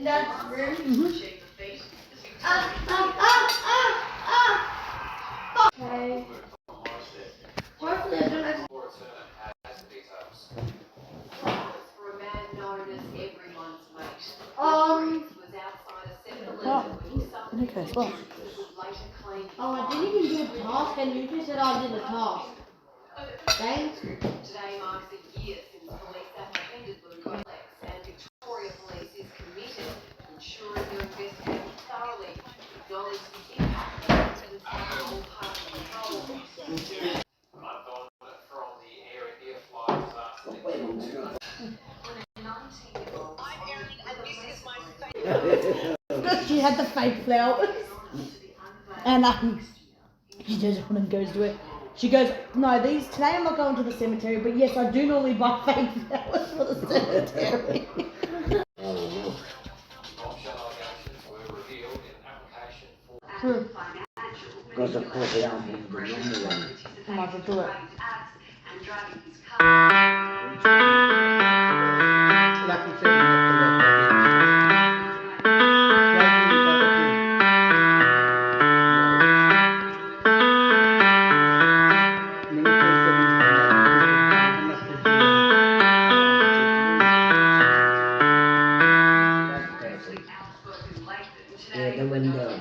That's room. Okay. Hopefully I don't have. Okay, spot. Oh, I didn't even do a task, and you just said I did a task. Thanks. Today marks a year since police apprehended Blue Complex, and Victoria Police is committed to ensuring their investigation thoroughly, acknowledge the impact and its all part of control. From the air flight disaster. I'm Erin, and this is my Look, she had the fake flowers. And she turns around and goes to it. She goes, no, today I'm not going to the cemetery, but yes, I do normally buy fake flowers for the cemetery. Because of course they are moving the normal one. I might as well do it. Yeah, the window.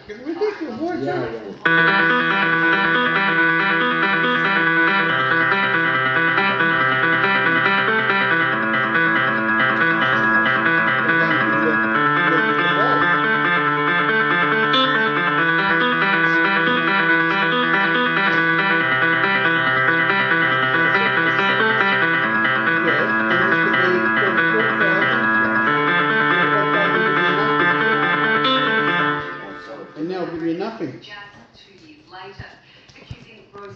It's ridiculous, what's Yeah, that? And they'll give you nothing. Just 2 years later, accusing Rose.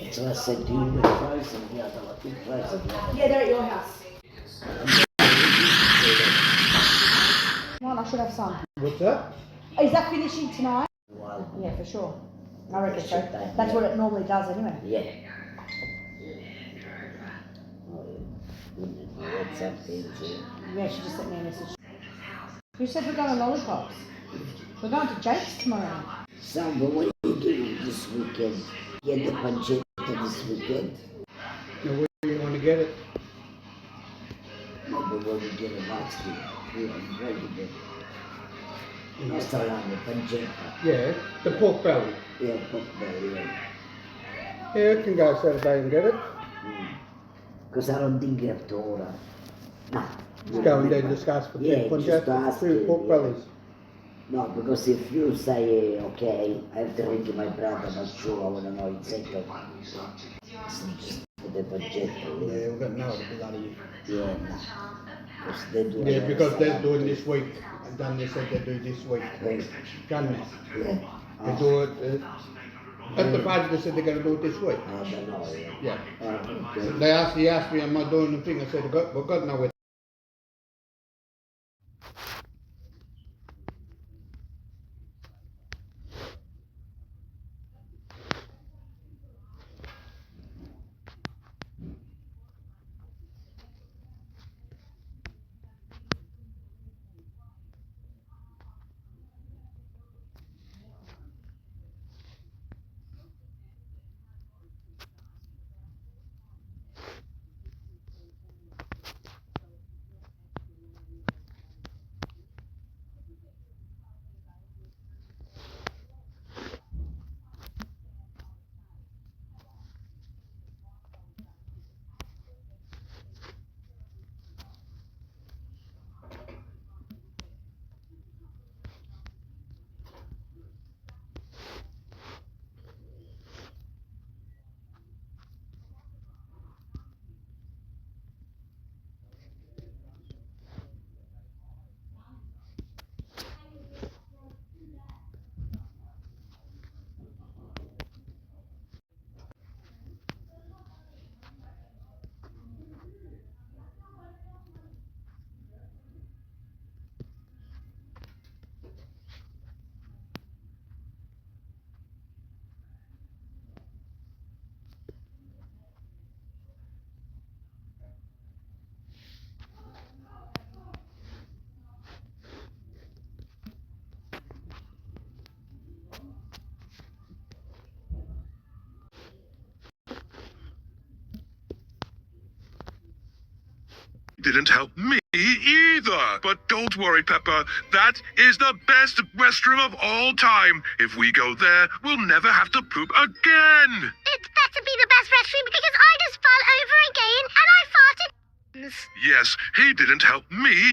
That's what I said to you with price of the other, what the price of the other. Yeah, they're at your house. Come on, I should have some. What's that? Is that finishing tonight? Wow. Yeah, for sure. I reckon so. Shut that, That's yeah. what it normally does anyway. Yeah. Oh, yeah. What's up, Daisy? Yeah, she just sent me a message. Who said we're going to lollipops? We're going to Jake's tomorrow. Sam, but what are you doing this weekend? Get the pancetta this weekend. Now, where do you want to get it? No, but when we get a basket, we are ready to get Nostalano, pancetta. Yeah, the pork belly. Yeah, pork belly, yeah. Yeah, I can go Saturday and get it. Because I don't think you have to order. Nah. Just go and then discuss for Yeah, two just ask two him, pork yeah. bellies. No, because if you say, okay, I have to ring to my brother, not sure, I want to know exactly. So just put the pancetta, Yeah, we've got no bloody. Yeah, nah. Because they do Yeah, it because they're outside. doing this week. And done they said they do this week. Right. Done this. Yeah. They do it. At the party they said they're going to do it this week. I don't know, yeah. Yeah. Okay. He asked me, am I doing the thing? I said, we've got nowhere. didn't help me either. But don't worry, Pepper. That is the best restroom of all time. If we go there, we'll never have to poop again. It better be the best restroom because I just fell over again and I farted. Yes, he didn't help me.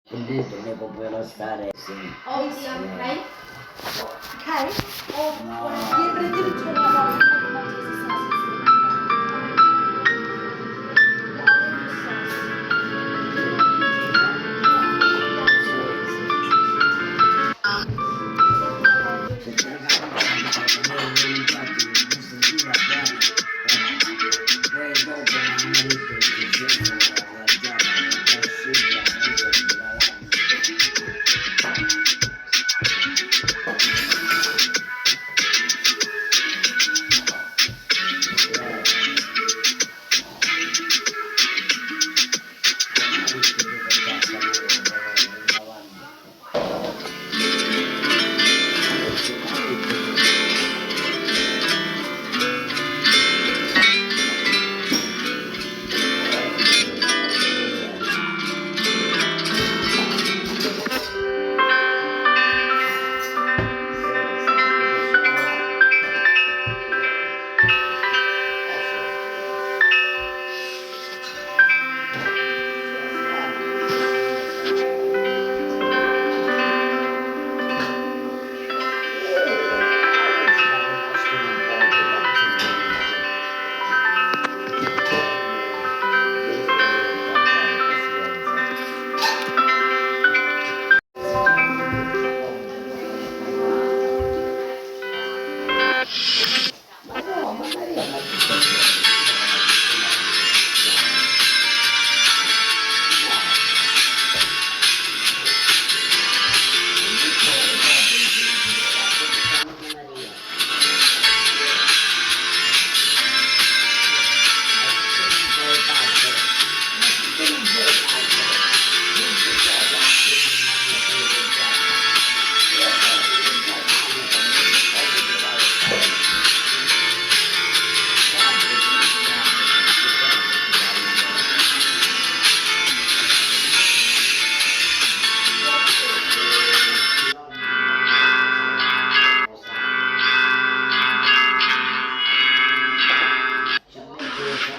Quindi devo poi stare, sì. Oh, the cake. Okay. Oh, No. yeah, but it didn't turn out right. I can't taste the sauce.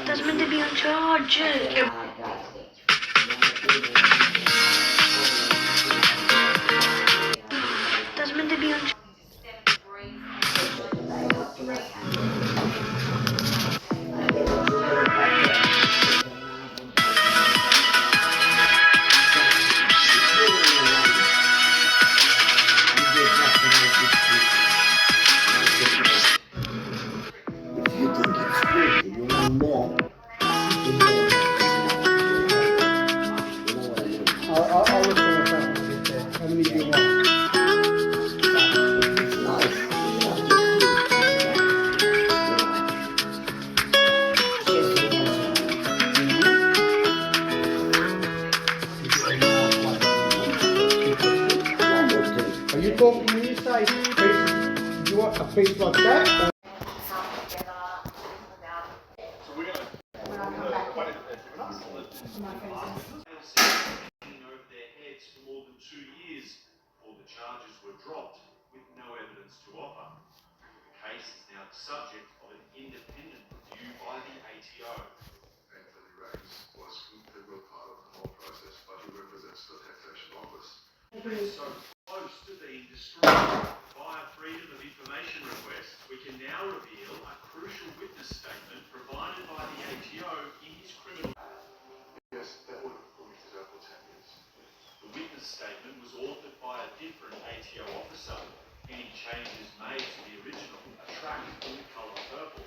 That's meant to be on charge. That's meant to be on charge. I'll look for what's happening there. How many do you want? Are you talking when you say face, you want a face like that? Hanging over their heads for more than 2 years before the charges were dropped with no evidence to offer. The case is now the subject of an independent review by the ATO. Anthony Raines was an integral part of the whole process, but he represents the taxation office. Being so close to being destroyed via freedom of information request, we can now reveal a crucial witness statement provided by the ATO in his criminal. Yes, that would represent what's happening. The witness statement was authored by a different ATO officer. Any changes made to the original are tracked in the colour purple.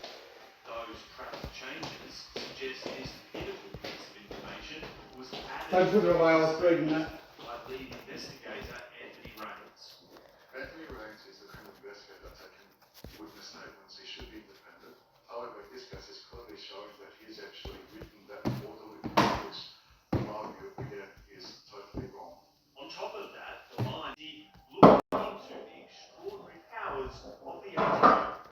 Those tracked changes suggest this pivotal piece of information was added Don't put it away, I was reading that. by lead investigator Anthony Raines. Anthony Raines is the kind of investigator that can witness statements. He should be independent. However, in this case, it's clearly showing that he's actually written that orderly report, which, in my view, again, is totally wrong. On top of that, the line looked into the extraordinary powers of the ATO.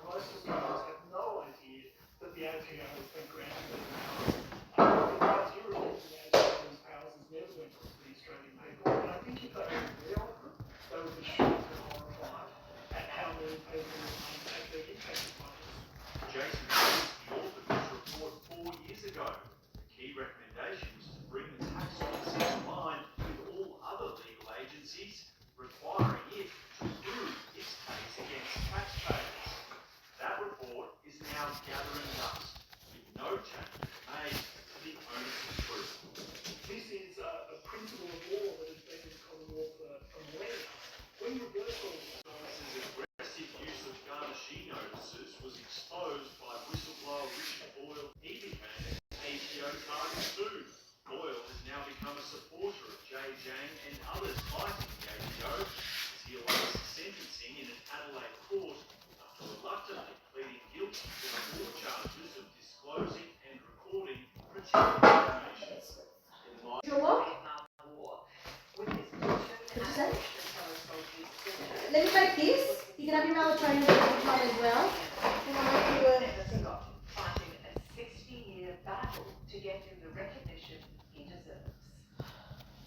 Most Australians have no idea that the ATO has been granted these powers. The criteria of the ATO's powers has never been put to the Australian people, and I think if they were aware of them, they would be shocked and horrified at how many people have been impacted by this. Jason Jones, the author of this report 4 years ago. The key recommendation was to bring the tax office in line with all other legal agencies, requiring it to prove its case against taxpayers. That report is now gathering dust, with no changes made to the onus of proof. This is a principle of law that has been in the common law for millennia. When reversal Office's aggressive use of garnishee notices was exposed by whistleblower Richard Boyle. He became an ATO target too. Boyle has now become a supporter of Jay Jang and others fighting the ATO as he awaits sentencing in an Adelaide court after reluctantly pleading guilty to the 4 charges of disclosing and recording protected information. In my Your what? Let me make this. You can have your melatonin as well. And I'll make you a... Fighting a 60-year battle to get him the recognition he deserves.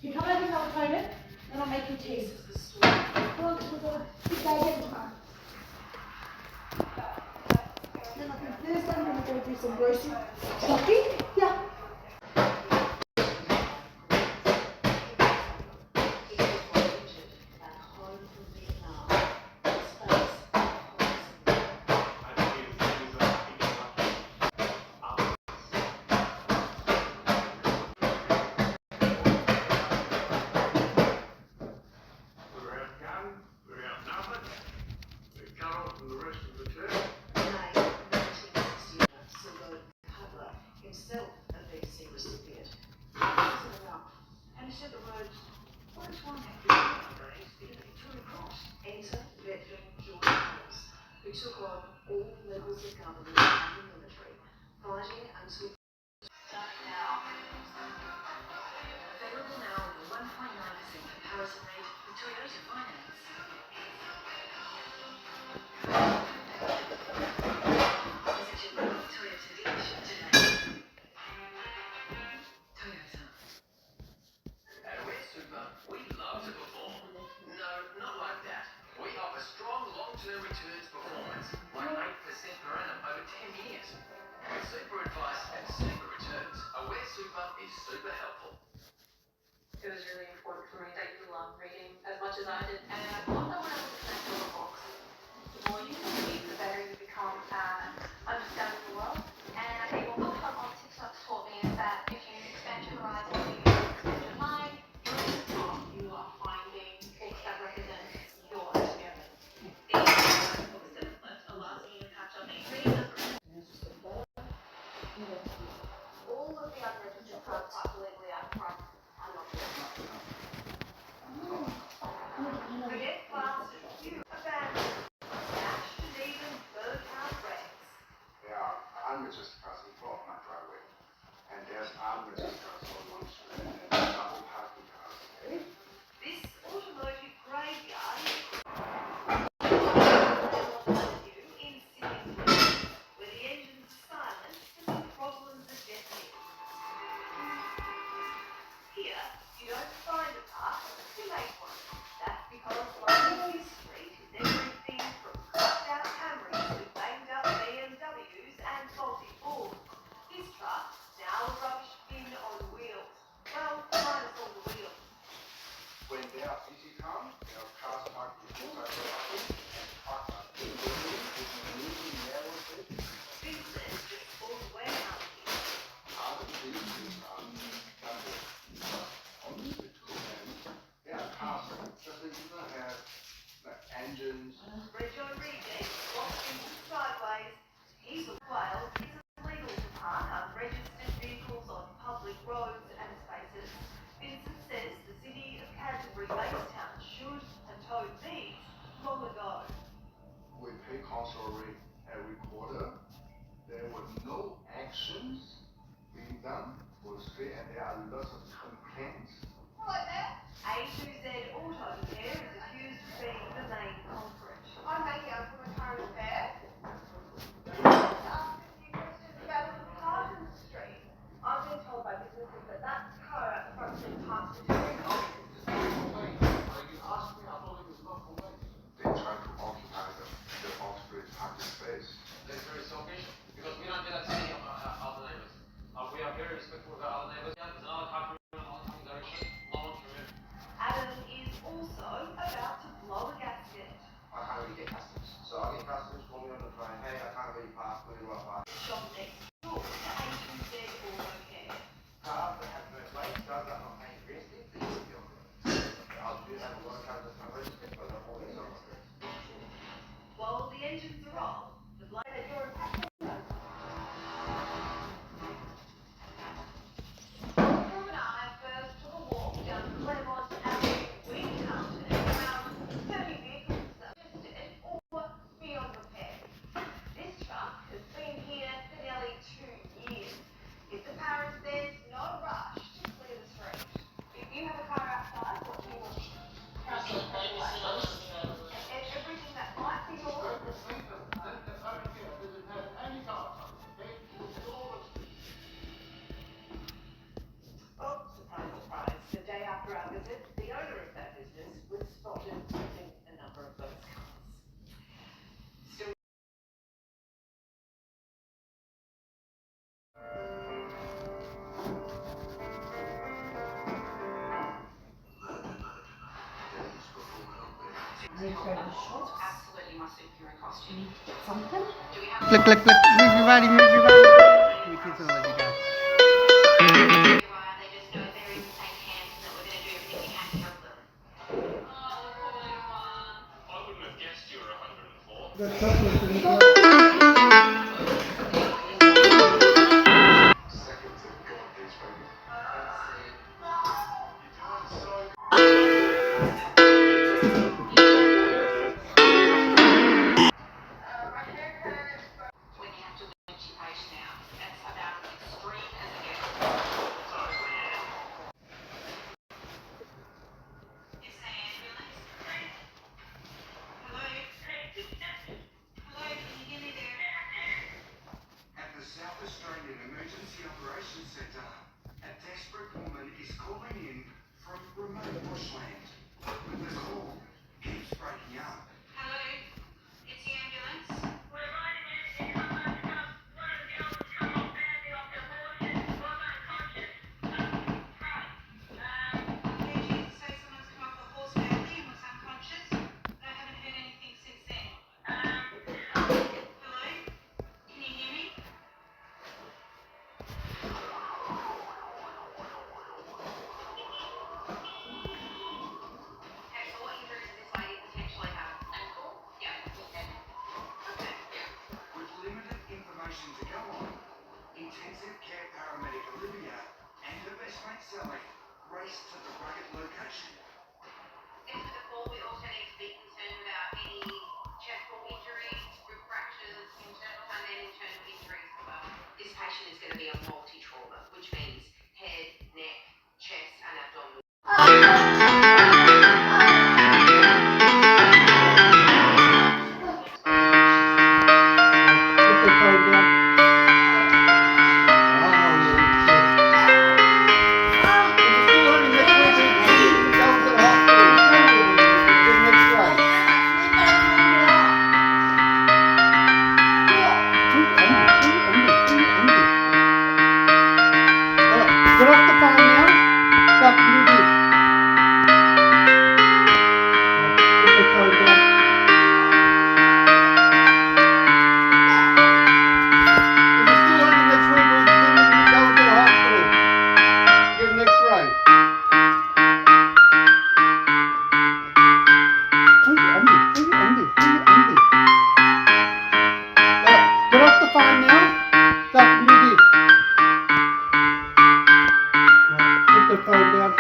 You come over melatonin, and I'll make you tea. This is the story. Go on to the big day at tomorrow. Then I think Thursday I'm going to go do some grocery shopping. Yeah. Without gun, without nothing, they're cut off from the rest of the town. Himself a VC recipient. It wasn't enough. And he said the words, what is one have to do nowadays in a Victoria Cross? Enter veteran George Thomas, who took on all levels of government and the military, fighting until now. Favourable now with a 1.9% comparison rate with Toyota Finance. Visit your local Toyota dealership today. Toyota. At West Super, we love to perform. No, not like that. We offer strong long-term returns performance, like 8% per annum over 10 years. With super advice and super returns, a West Super is super helpful. It was really important for me that you love reading as much as I did, and I thought that when I was connected with books, the more you can read, the better you become at understanding the world. And I think what Book Club on TikTok taught me is that if you expand your horizons, you expand your mind, you are finding books that represent your experience. These books that left allows me to catch up and read. All of the other literature clubs absolutely up front are not good. Forget classes, you abandon, dashed and even bird out ranks. There are unregistered cars in front of my driveway, and there's unregistered cars on one street, and there's double parking cars. This automotive graveyard is in cities where the engines are silent and the problems are deafening. Here, you don't find a park, you make one. That's because life in this street is everything from cracked out Camrys to banged up BMWs and faulty Fords. This truck, now a rubbish bin on wheels. Well, minus all the wheels. When they are busy time, there are cars parked inside the parking, and parked at the building with a really narrow street. Business just full of warehouse here. Other businesses are on the street too, and there are cars that just even have like engines. Bridge on reject, locked into sideways. He's a while, it's illegal to park unregistered vehicles on public roads and spaces. Vincent says the city of Canterbury Basestown should have towed these long also a recorder. There were no actions being done for the street, and there are lots of complaints. A2Z Auto Repair is accused of being the main culprit. I'm making up from a current affair. Ask a few questions about a little car in the street. I've been told by businesses that that car out the front has been parked for 2 weeks. You asked me, I thought it was local waste. They try to occupy the off-grid parking space. That's very selfish, because we don't do that to any of our other neighbours. We are very respectful of our other neighbours. There's another car coming in another direction, no one can move. Adam is also about to blow a gasket. I can't really get customers. So I get customers call me on the phone, hey, I can't really park, where do I park? Shop next door to A2Z Auto Care. Cars that have no plates, cars that are not paying register, they will be on there. I do have a lot of cars that are registered, but they're always on there. While the engines are off, the bloke that you're impacting. Drew and I first took a walk down Claremont Avenue. We counted around 30 vehicles that were listed or beyond repair. This truck has been here for nearly 2 years. If the Paris says no rush to clear the street. If you have a car outside, what do you want? Everything that might be yours. Oh, surprise, surprise. The day after our visit, the owner of that business was spotted using a number of those cars. Still. Absolutely must be your costume. Something? Do we have Click, click, click. Move your body, move your body. Give me kids and let you go. they just know they're in safe hands and that we're going to do everything we can to help them? I wouldn't have guessed you were 104. The chocolate's in the Seconds of God, these baby. When you have to winch your page now. That's about as extreme as it gets. It's an ambulance. Hello? Hello, can you hear me there? At the South Australian Emergency Operations Centre, a desperate woman is calling in from remote bushland. But the call keeps breaking up. Hello? It's the ambulance. Did you say someone's come off the horse badly and was unconscious? But I haven't heard anything since then. Hello? Can you hear me? Okay, so what injuries does this lady potentially have? Ankle? Yeah. Okay. With limited information to go on, intensive care paramedic Olivia and her best mate Sally race to the rugged location. Into the call, we also need to be concerned about any chest wall injuries, rib fractures, and then internal injuries as well. This patient is going to be on multi-trauma, which means head, neck, chest, and abdominal. Put the phone down. Oh, you shit. If it's still hurting next week, we go to the hospital. Get an X-ray. Alright, get off the phone now. Stop and do this. Put the phone down. If it's still hurting next week, we go to the hospital. Get an X-ray. Get off the phone now. Stop and do this. Put the phone down.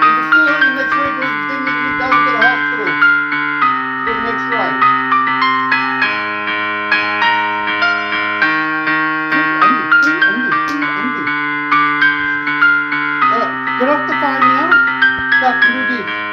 If it's still hurting next week, we go fuck you this?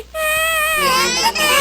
Bye.